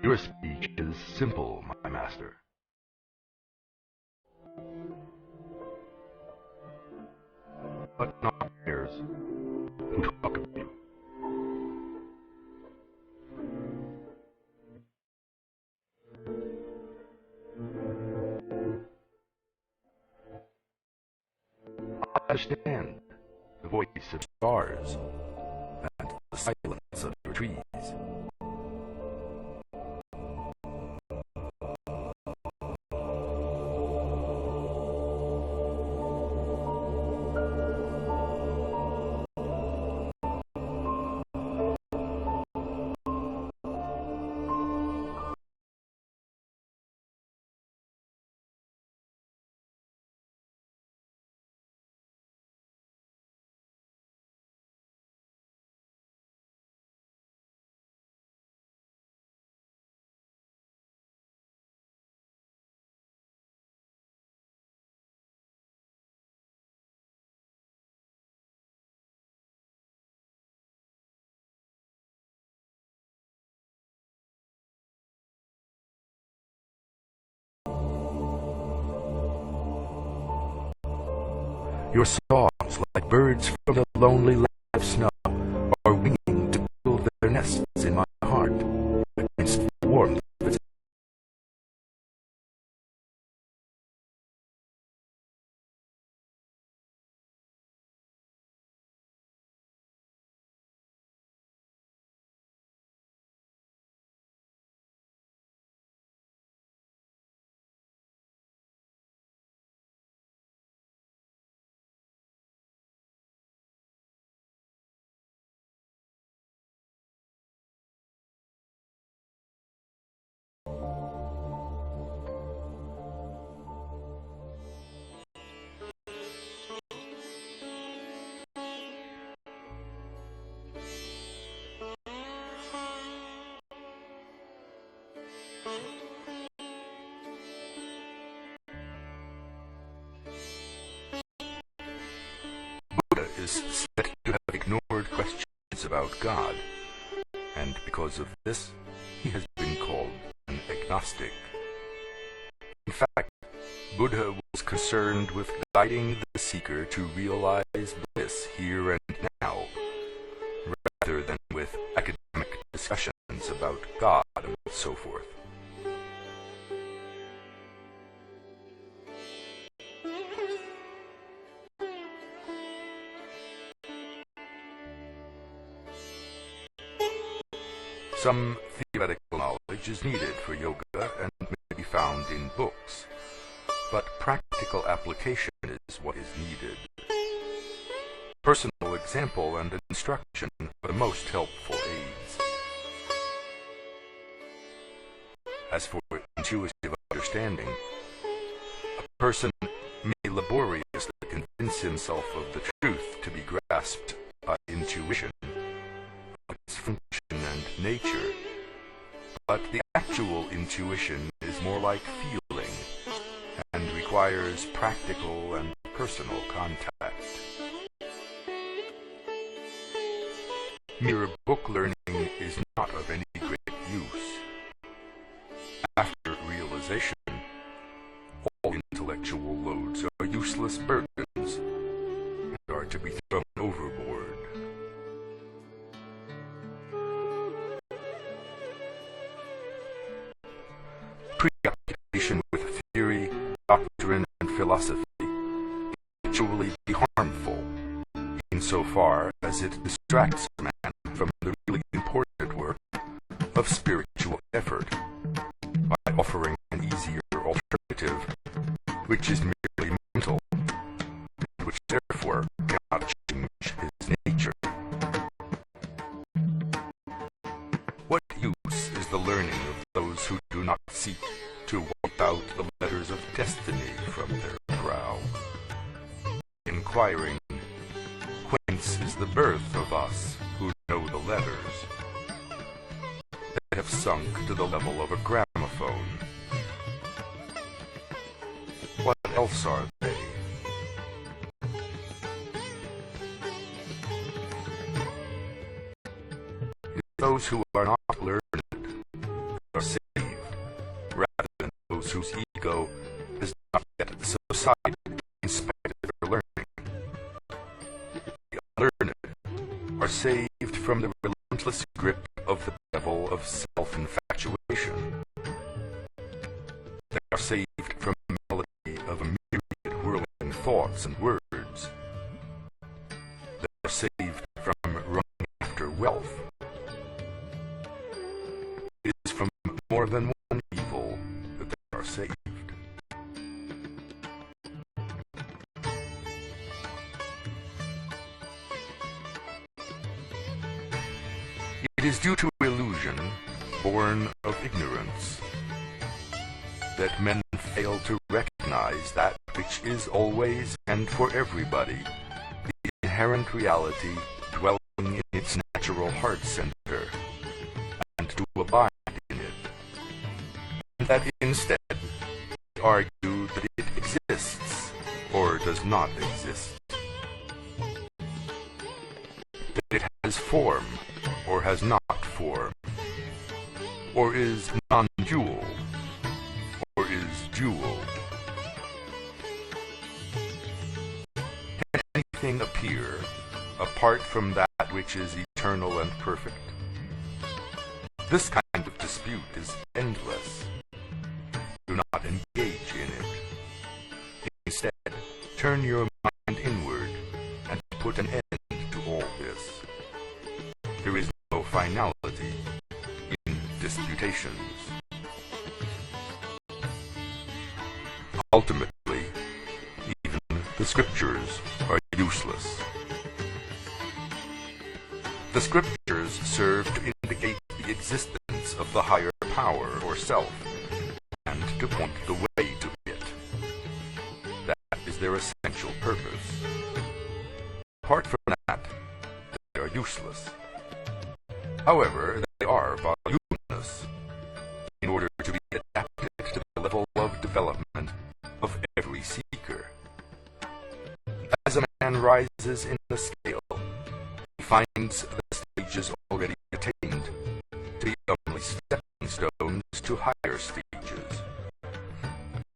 Your speech is simple, my master. But not theirs who talk of you. I understand the voice of stars and the silence of your trees. Your songs, like birds from the lonely land of snow, are winging to build their nests in my heart against the warmth of its. Buddha is said to have ignored questions about God, and because of this, he has been called an agnostic. In fact, Buddha was concerned with guiding the seeker to realize bliss here and now, rather than with academic discussions about God and so forth. Some theoretical knowledge is needed for yoga and may be found in books, but practical application is what is needed. Personal example and instruction are the most helpful aids. As for intuitive understanding, a person may laboriously convince himself of the truth to be grasped by intuition, of its function and nature, but the actual intuition is more like feeling and requires practical and personal contact. Mere book learning is not of any great use. After realization, all intellectual loads are useless burdens and are to be thrown overboard. Preoccupation with theory, doctrine, and philosophy can actually be harmful, insofar as it distracts man from the really important work of spiritual effort by offering an easier alternative, which is merely mental, and which therefore cannot change his nature. What use is the learning of those who do not seek to wipe out the letters of destiny from their brow, inquiring, whence is the birth of us who know the letters? They have sunk to the level of a gramophone. What else are they? Those who are not learned are from the relentless grip of the devil of self-infatuation. They are saved from the melody of a myriad whirling thoughts and words. They are saved from running after wealth. It is from more than one evil that they are saved. It is due to illusion, born of ignorance, that men fail to recognize that which is always and for everybody the inherent reality dwelling in its natural heart center, and to abide in it, and that instead they argue that it exists or does not exist, that it has form or has not form, or is non-dual, or is dual. Can anything appear apart from that which is eternal and perfect? This kind of dispute is endless. Do not engage in it. Instead, turn your mind inward and put an end to all this. There is no finality in disputations. Ultimately, even the scriptures are useless. The scriptures serve to indicate the existence of the higher power or self, and to point the way to it. That is their essential purpose. Apart from that, they are useless. However, they are voluminous, in order to be adapted to the level of development of every seeker. As a man rises in the scale, he finds the stages already attained to be only stepping stones to higher stages,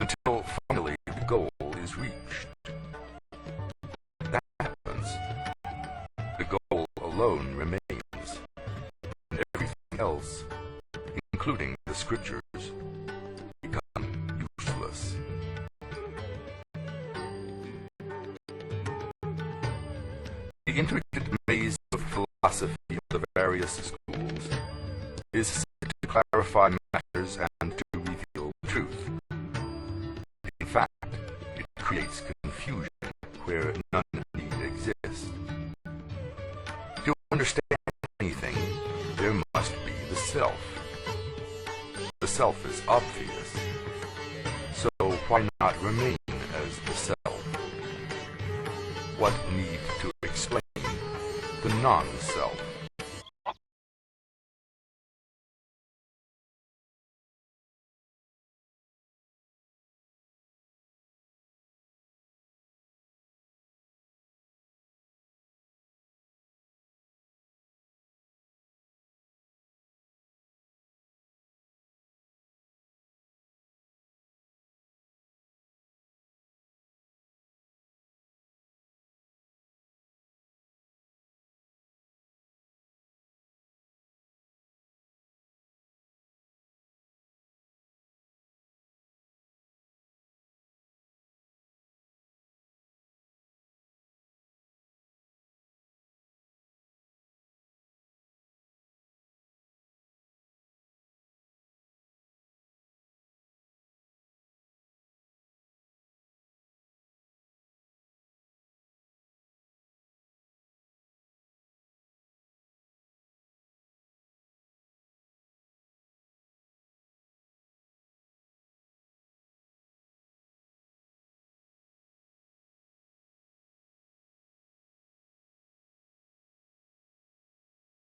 until finally the goal is reached. That happens. The goal alone remains. Else, including the scriptures, become useless. The intricate maze of philosophy of the various schools is set to clarify matters and to reveal truth. In fact, it creates confusion where none need exist. To understand anything, there must be the self. The self is obvious.